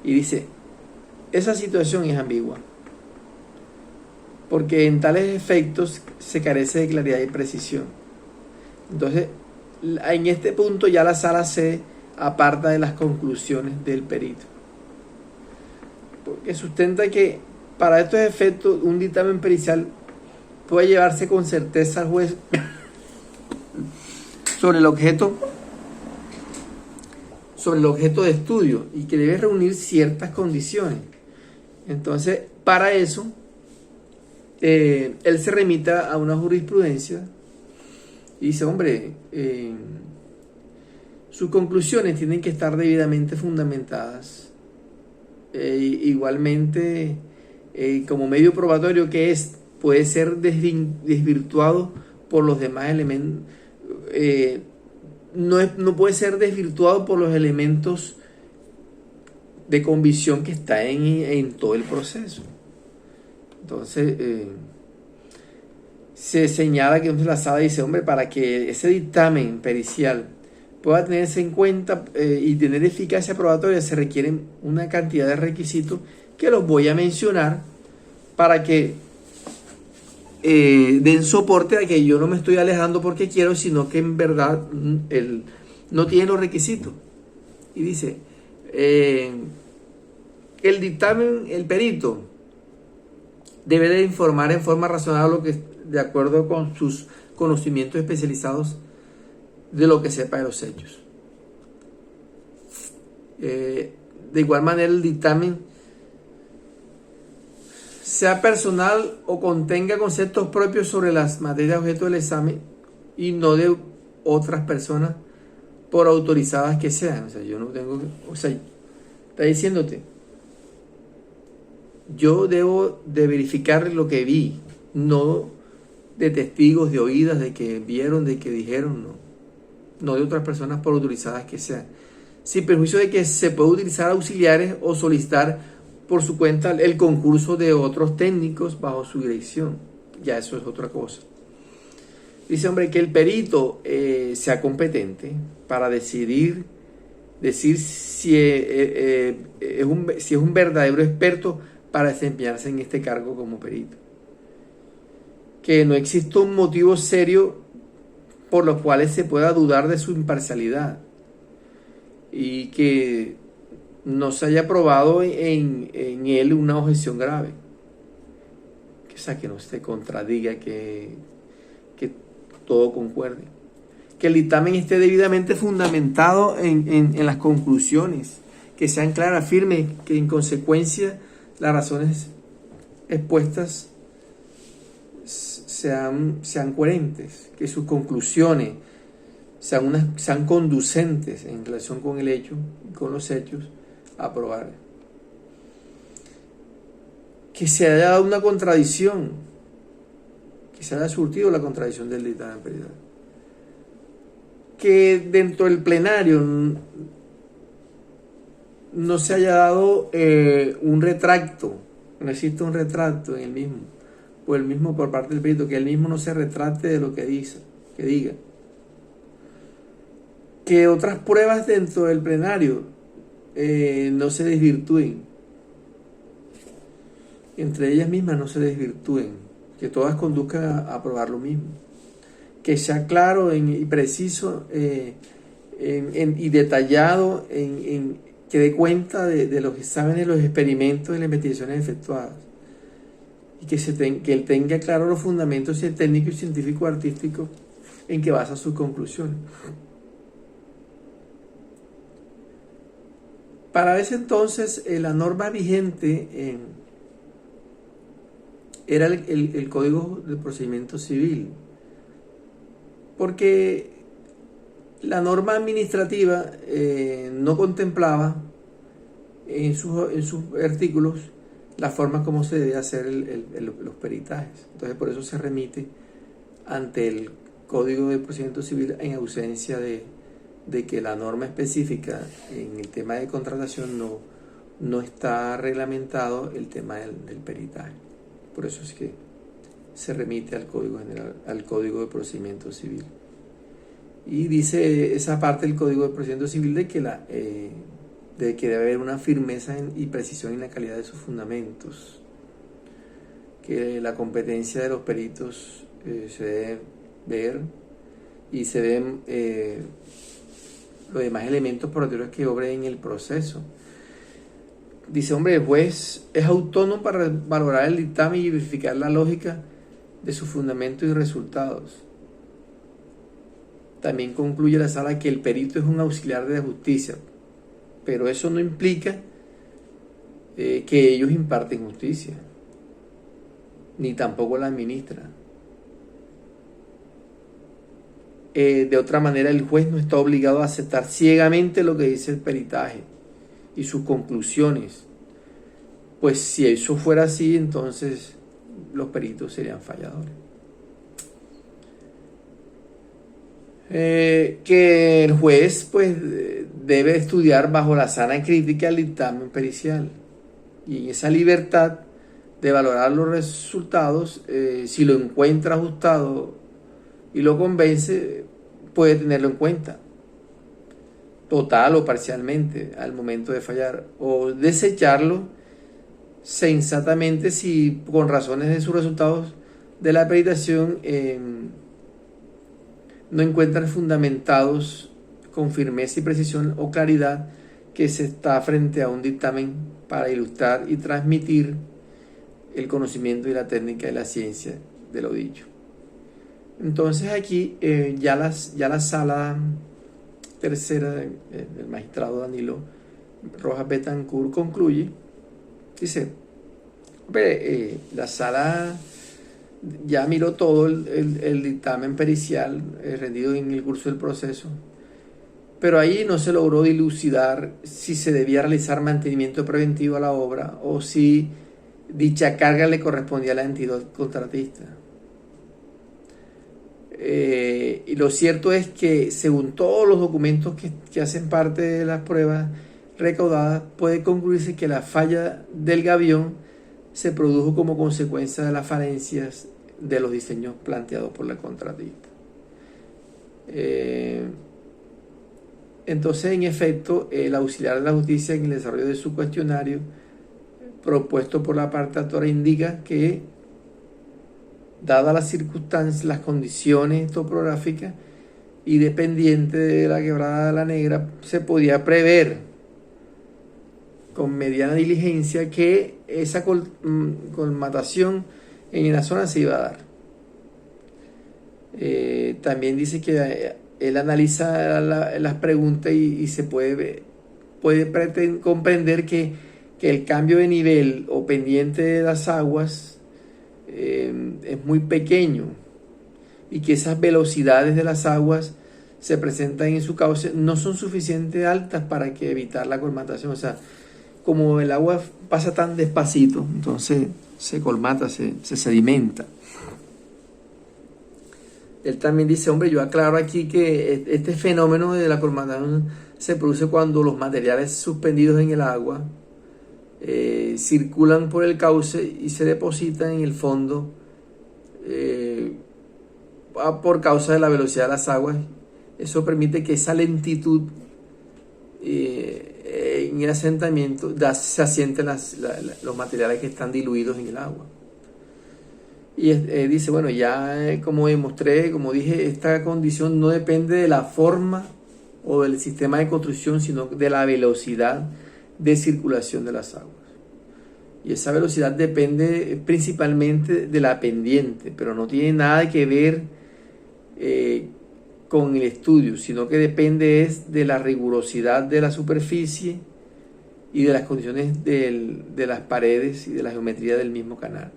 Y dice, esa situación es ambigua, porque en tales efectos se carece de claridad y precisión. Entonces, en este punto ya la sala se aparta de las conclusiones del perito, porque sustenta que para estos efectos un dictamen pericial puede llevarse con certeza al juez sobre el objeto de estudio y que debe reunir ciertas condiciones. Entonces, para eso, él se remita a una jurisprudencia y dice, hombre, sus conclusiones tienen que estar debidamente fundamentadas. Igualmente, como medio probatorio que puede ser desvirtuado por los demás elementos. No puede ser desvirtuado por los elementos de convicción que está en todo el proceso. Entonces, se señala que la sala dice, hombre, para que ese dictamen pericial pueda tenerse en cuenta y tener eficacia probatoria, se requieren una cantidad de requisitos que los voy a mencionar para que den soporte a que yo no me estoy alejando porque quiero, sino que en verdad él no tiene los requisitos. Y dice, el dictamen, el perito debe de informar en forma razonable lo que, de acuerdo con sus conocimientos especializados de lo que sepa de los hechos. De igual manera, el dictamen sea personal o contenga conceptos propios sobre las materias objeto del examen y no de otras personas por autorizadas que sean. O sea, yo no tengo, o sea, está diciéndote, yo debo de verificar lo que vi, no de testigos, de oídas, de que vieron, de que dijeron, no de otras personas por autorizadas que sean, sin perjuicio de que se puede utilizar auxiliares o solicitar por su cuenta el concurso de otros técnicos bajo su dirección. Ya eso es otra cosa. Dice, hombre, que el perito sea competente para decir si es un verdadero experto para desempeñarse en este cargo como perito. Que no exista un motivo serio por los cuales se pueda dudar de su imparcialidad y que no se haya probado en él una objeción grave, o sea, que no se contradiga, que todo concuerde, que el dictamen esté debidamente fundamentado en las conclusiones, que sean claras, firmes, que en consecuencia las razones expuestas sean coherentes, que sus conclusiones sean conducentes en relación con el hecho y con los hechos a probar. Que se haya dado una contradicción, que se haya surtido la contradicción del dictamen pericial. Que dentro del plenario no se haya dado un retracto, no existe un retracto en el mismo, por parte del perito, que él mismo no se retrate de lo que dice, que diga. Que otras pruebas dentro del plenario no se desvirtúen, entre ellas mismas no se desvirtúen, que todas conduzcan a probar lo mismo, que sea claro y preciso y detallado, que dé cuenta de los exámenes, los experimentos y las investigaciones efectuadas, y que él tenga claro los fundamentos técnicos y científicos artísticos en que basa sus conclusiones. Para ese entonces, la norma vigente era el Código de Procedimiento Civil, porque la norma administrativa no contemplaba en sus artículos la forma como se debía hacer los peritajes. Entonces, por eso se remite ante el Código de Procedimiento Civil en ausencia de que la norma específica en el tema de contratación no está reglamentado el tema del peritaje. Por eso es que se remite al Código General, al Código de Procedimiento Civil. Y dice esa parte del Código de Procedimiento Civil de que debe haber una firmeza y precisión en la calidad de sus fundamentos, que la competencia de los peritos se debe ver y se deben los demás elementos probatorios que obren en el proceso. Dice, hombre, el juez es autónomo para valorar el dictamen y verificar la lógica de sus fundamentos y resultados. También concluye la sala que el perito es un auxiliar de la justicia, pero eso no implica que ellos imparten justicia, ni tampoco la administran. De otra manera, el juez no está obligado a aceptar ciegamente lo que dice el peritaje y sus conclusiones, pues si eso fuera así, entonces los peritos serían falladores. Que el juez pues debe estudiar bajo la sana crítica el dictamen pericial y en esa libertad de valorar los resultados, si lo encuentra ajustado y lo convence, puede tenerlo en cuenta, total o parcialmente, al momento de fallar, o desecharlo sensatamente si con razones de sus resultados de la peritación no encuentran fundamentados con firmeza y precisión o claridad que se está frente a un dictamen para ilustrar y transmitir el conocimiento y la técnica y la ciencia de lo dicho. Entonces aquí ya la sala tercera del magistrado Danilo Rojas Betancourt concluye, dice, la sala ya miró todo el dictamen pericial rendido en el curso del proceso, pero ahí no se logró dilucidar si se debía realizar mantenimiento preventivo a la obra o si dicha carga le correspondía a la entidad contratista. Y lo cierto es que según todos los documentos que hacen parte de las pruebas recaudadas, puede concluirse que la falla del gavión se produjo como consecuencia de las falencias de los diseños planteados por la contratista. Entonces, en efecto, el auxiliar de la justicia en el desarrollo de su cuestionario propuesto por la parte actora indica que, dadas las circunstancias, las condiciones topográficas y dependiente de la quebrada de la Negra, se podía prever con mediana diligencia que esa colmatación en la zona se iba a dar. También dice que él analiza las preguntas y se puede comprender que el cambio de nivel o pendiente de las aguas es muy pequeño y que esas velocidades de las aguas se presentan en su cauce no son suficientemente altas para que evitar la colmatación. O sea, como el agua pasa tan despacito, entonces se colmata, se sedimenta. Él también dice, hombre, yo aclaro aquí que este fenómeno de la colmatación se produce cuando los materiales suspendidos en el agua circulan por el cauce y se depositan en el fondo por causa de la velocidad de las aguas. Eso permite que esa lentitud en el asentamiento se asienten los materiales que están diluidos en el agua. Y dice, bueno, ya como demostré, como dije, esta condición no depende de la forma o del sistema de construcción, sino de la velocidad de circulación de las aguas. Y esa velocidad depende principalmente de la pendiente, pero no tiene nada que ver con el estudio, sino que depende de la rigurosidad de la superficie y de las condiciones de las paredes y de la geometría del mismo canal.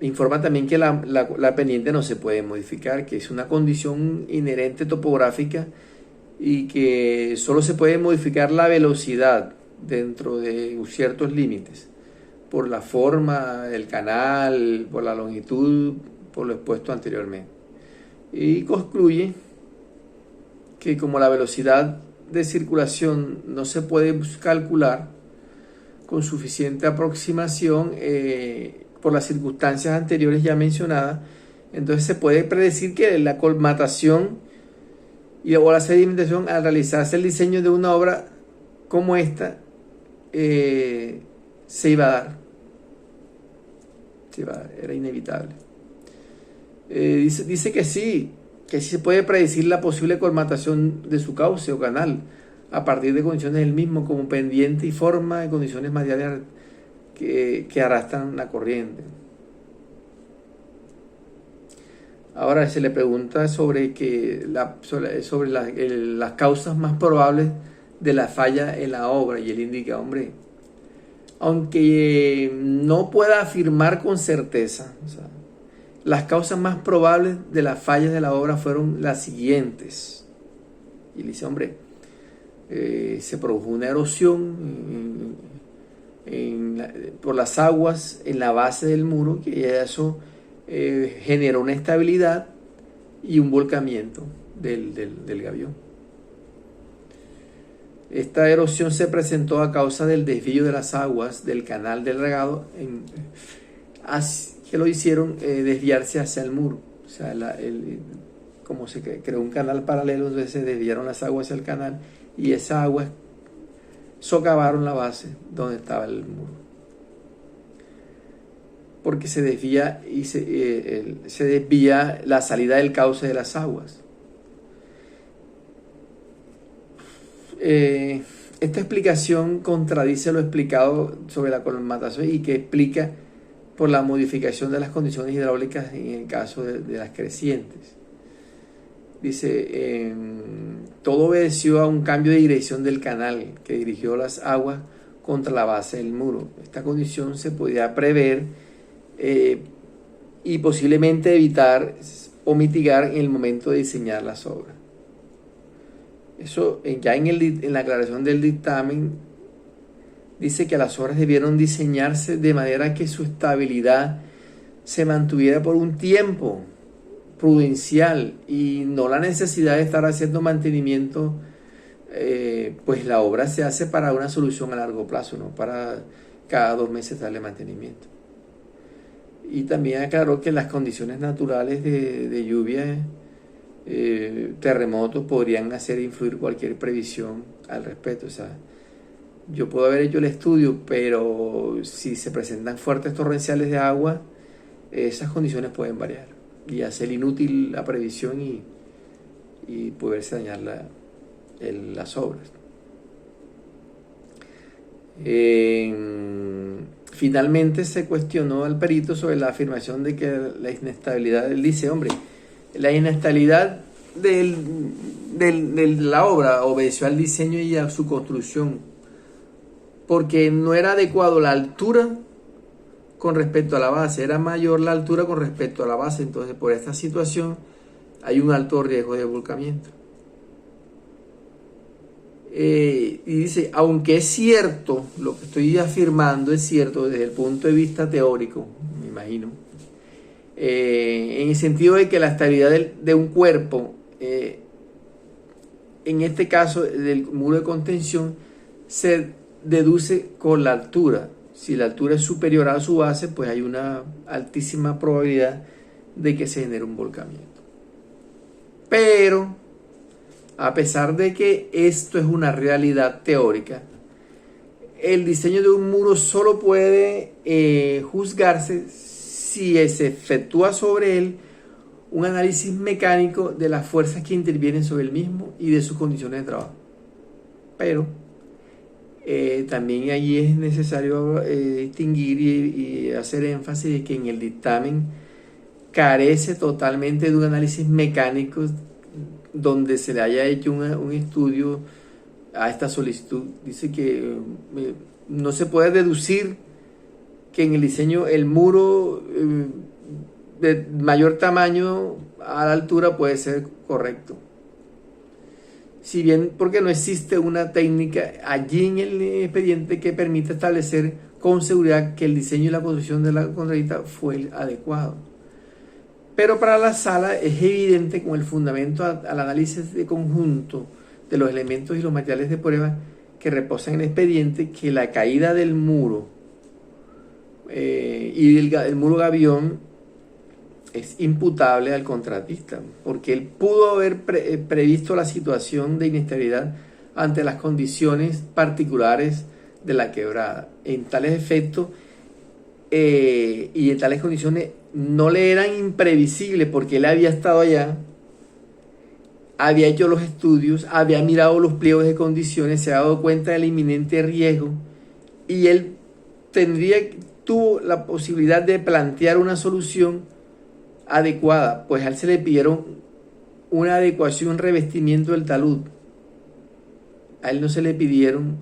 Informa también que la pendiente no se puede modificar, que es una condición inherente topográfica y que solo se puede modificar la velocidad dentro de ciertos límites, por la forma del canal, por la longitud, por lo expuesto anteriormente. Y concluye que como la velocidad de circulación no se puede calcular con suficiente aproximación por las circunstancias anteriores ya mencionadas, entonces se puede predecir que la colmatación o la sedimentación, al realizarse el diseño de una obra como esta, se iba a dar. Era inevitable. Dice que sí se puede predecir la posible colmatación de su cauce o canal a partir de condiciones del mismo, como pendiente y forma de condiciones materiales que arrastran la corriente. Ahora se le pregunta sobre las causas más probables de la falla en la obra, y él indica, hombre, aunque no pueda afirmar con certeza, o sea, las causas más probables de las fallas de la obra fueron las siguientes. Y él dice, hombre, se produjo una erosión por las aguas en la base del muro, que eso generó una estabilidad y un volcamiento del gavión. Esta erosión se presentó a causa del desvío de las aguas del canal del regado, que lo hicieron desviarse hacia el muro. O sea, como se creó un canal paralelo, entonces se desviaron las aguas hacia el canal y esas aguas socavaron la base donde estaba el muro. Porque se desvía se desvía la salida del cauce de las aguas. Esta explicación contradice lo explicado sobre la colmatación y que explica por la modificación de las condiciones hidráulicas en el caso de las crecientes. Dice, todo obedeció a un cambio de dirección del canal que dirigió las aguas contra la base del muro. Esta condición se podía prever y posiblemente evitar o mitigar en el momento de diseñar las obras. Eso ya en la aclaración del dictamen dice que las obras debieron diseñarse de manera que su estabilidad se mantuviera por un tiempo prudencial y no la necesidad de estar haciendo mantenimiento, pues la obra se hace para una solución a largo plazo, no para cada 2 meses darle mantenimiento. Y también aclaró que las condiciones naturales de lluvia, terremotos, podrían hacer influir cualquier previsión al respecto. O sea, yo puedo haber hecho el estudio, pero si se presentan fuertes torrenciales de agua, esas condiciones pueden variar y hacer inútil la previsión y poderse dañar las obras. Finalmente se cuestionó al perito sobre la afirmación de que la inestabilidad, él dice, hombre, la inestabilidad de la obra obedeció al diseño y a su construcción, porque no era adecuado la altura con respecto a la base, era mayor la altura con respecto a la base. Entonces, por esta situación hay un alto riesgo de volcamiento. Y dice, aunque es cierto, lo que estoy afirmando es cierto desde el punto de vista teórico, me imagino, en el sentido de que la estabilidad de un cuerpo, en este caso del muro de contención, se deduce con la altura, Si la altura es superior a su base, pues hay una altísima probabilidad de que se genere un volcamiento. Pero, a pesar de que esto es una realidad teórica, el diseño de un muro solo puede juzgarse si se efectúa sobre él un análisis mecánico de las fuerzas que intervienen sobre el mismo y de sus condiciones de trabajo. Pero también allí es necesario distinguir y hacer énfasis de que en el dictamen carece totalmente de un análisis mecánico donde se le haya hecho un estudio a esta solicitud. Dice que no se puede deducir que en el diseño el muro de mayor tamaño a la altura puede ser correcto. Si bien porque no existe una técnica allí en el expediente que permita establecer con seguridad que el diseño y la construcción de la contratista fue el adecuado. Pero para la sala es evidente con el fundamento al análisis de conjunto de los elementos y los materiales de prueba que reposan en el expediente que la caída del muro y el muro gavión es imputable al contratista, porque él pudo haber previsto la situación de inestabilidad ante las condiciones particulares de la quebrada. En tales efectos y en tales condiciones no le eran imprevisibles porque él había estado allá, había hecho los estudios, había mirado los pliegos de condiciones, se ha dado cuenta del inminente riesgo y él tuvo la posibilidad de plantear una solución adecuada, pues a él se le pidieron una adecuación, un revestimiento del talud. A él no se le pidieron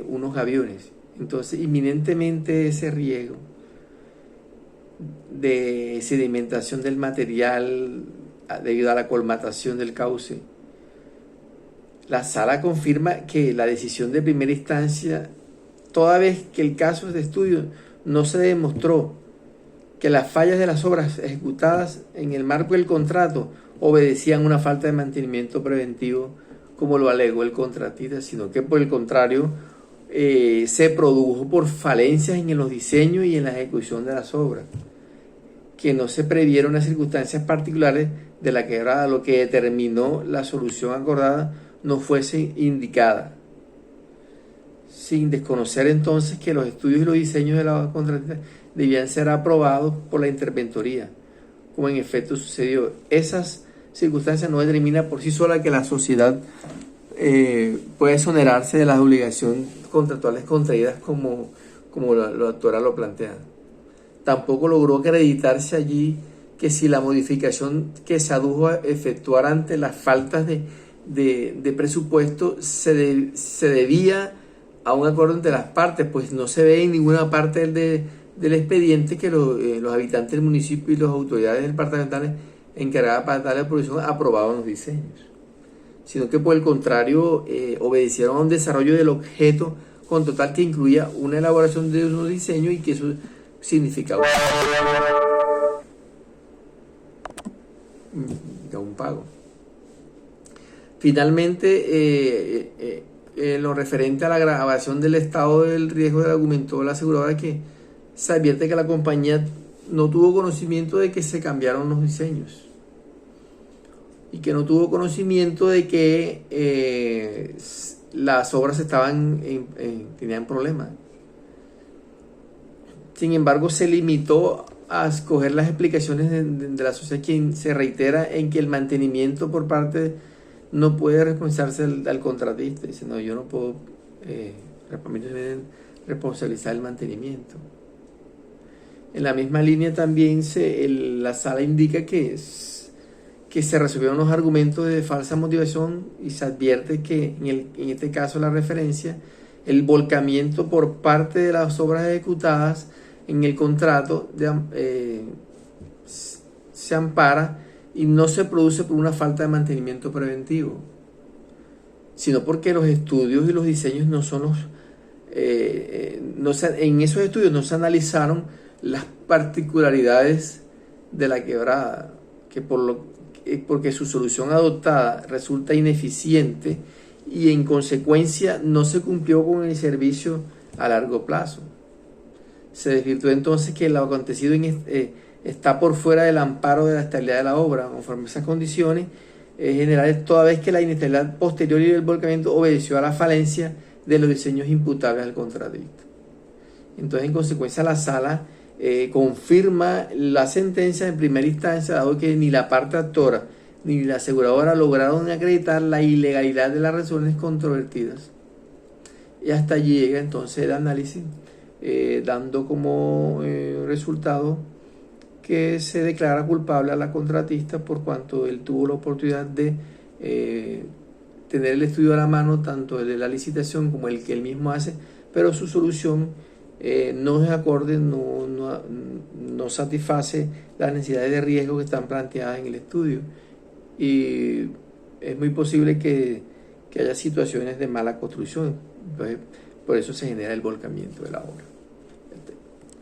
unos gaviones. Entonces, inminentemente ese riesgo de sedimentación del material debido a la colmatación del cauce, la sala confirma que la decisión de primera instancia, toda vez que el caso de estudio no se demostró que las fallas de las obras ejecutadas en el marco del contrato obedecían una falta de mantenimiento preventivo, como lo alegó el contratista, sino que por el contrario se produjo por falencias en los diseños y en la ejecución de las obras, que no se previeron las circunstancias particulares de la quebrada, lo que determinó la solución acordada no fuese indicada, sin desconocer entonces que los estudios y los diseños de la contratista debían ser aprobados por la interventoría, como en efecto sucedió. Esas circunstancias no determinan por sí sola que la sociedad puede exonerarse de las obligaciones contractuales contraídas como la autora lo plantea. Tampoco logró acreditarse allí que si la modificación que se adujo a efectuar ante las faltas de presupuesto se debía a un acuerdo entre las partes, pues no se ve en ninguna parte del expediente que los habitantes del municipio y las autoridades departamentales encargadas para darle aprobación aprobaban los diseños, sino que por el contrario obedecieron a un desarrollo del objeto con total que incluía una elaboración de unos diseños y que eso significaba un pago. Finalmente, en lo referente a la grabación del estado del riesgo del argumento, la aseguradora que se advierte que la compañía no tuvo conocimiento de que se cambiaron los diseños y que no tuvo conocimiento de que las obras tenían problemas. Sin embargo, se limitó a escoger las explicaciones de la sociedad, quien se reitera en que el mantenimiento por parte no puede responsabilizarse al contratista. Dice, no, yo no puedo responsabilizar el mantenimiento. En la misma línea también la sala indica que se resolvieron los argumentos de falsa motivación y se advierte que en este caso la referencia, el volcamiento por parte de las obras ejecutadas en el contrato se ampara y no se produce por una falta de mantenimiento preventivo, sino porque los estudios y los diseños en esos estudios no se analizaron las particularidades de la quebrada, porque su solución adoptada resulta ineficiente y en consecuencia no se cumplió con el servicio a largo plazo. Se desvirtúa entonces que lo acontecido está por fuera del amparo de la estabilidad de la obra, conforme a esas condiciones generales, toda vez que la inestabilidad posterior y el volcamiento obedeció a la falencia de los diseños imputables al contratista. Entonces, en consecuencia, la sala confirma la sentencia en primera instancia, dado que ni la parte actora ni la aseguradora lograron acreditar la ilegalidad de las resoluciones controvertidas. Y hasta allí llega entonces el análisis, dando como resultado que se declara culpable a la contratista por cuanto él tuvo la oportunidad de tener el estudio a la mano, tanto el de la licitación como el que él mismo hace, pero su solución no es acorde, no satisface las necesidades de riesgo que están planteadas en el estudio. Y es muy posible que haya situaciones de mala construcción. Entonces, por eso se genera el volcamiento de la obra.